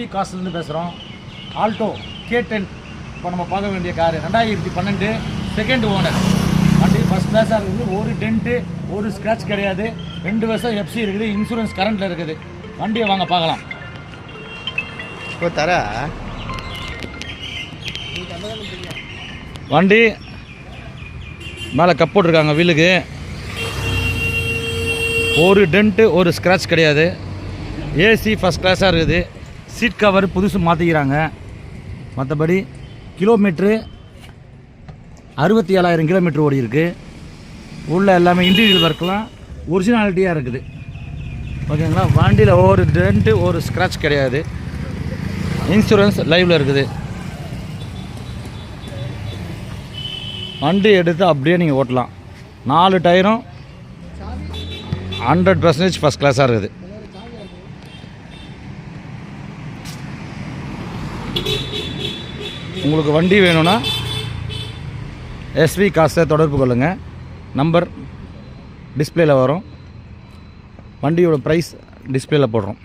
SV காஸ்ட்லேருந்து பேசுகிறோம். Alto K10 இப்போ நம்ம பார்க்க வேண்டிய காரு 2012 செகண்ட் ஓனர் வண்டி. ஃபஸ்ட் கிளாஸாக இருக்குது. ஒரு டென்ட்டு ஒரு ஸ்க்ராட்ச் கிடையாது. 2 வருஷம் எஃப்சி இருக்குது. இன்சூரன்ஸ் கரண்ட்டில் இருக்குது. வண்டியை வாங்க பார்க்கலாம். இப்போ தர வண்டி மேலே கப் போட்டிருக்காங்க. வீலுக்கு ஒரு டென்ட்டு ஒரு ஸ்க்ராட்ச் கிடையாது. ஏசி ஃபஸ்ட் கிளாஸாக இருக்குது. சீட் கவர் புதுசு மாற்றிக்கிறாங்க. மற்றபடி கிலோமீட்ரு 67,000 கிலோமீட்ரு ஓடி இருக்குது. உள்ள எல்லாமே இன்டீரியல் ஒர்க்லாம் ஒரிஜினாலிட்டியாக இருக்குது. ஓகேங்களா. வண்டியில் ஒரு டென்ட்டு ஒரு ஸ்க்ராட்ச் கிடையாது. இன்சூரன்ஸ் லைவில் இருக்குது. வண்டி எடுத்து அப்படியே நீங்கள் ஓட்டலாம். 4 டயரும் 100% ஃபஸ்ட் கிளாஸாக இருக்குது. உங்களுக்கு வண்டி வேணும்னா எஸ்வி காசை தொடர்பு கொள்ளுங்கள். நம்பர் டிஸ்பிளேயில் வரும். வண்டியோட ப்ரைஸ் டிஸ்பிளேயில் போடுறோம்.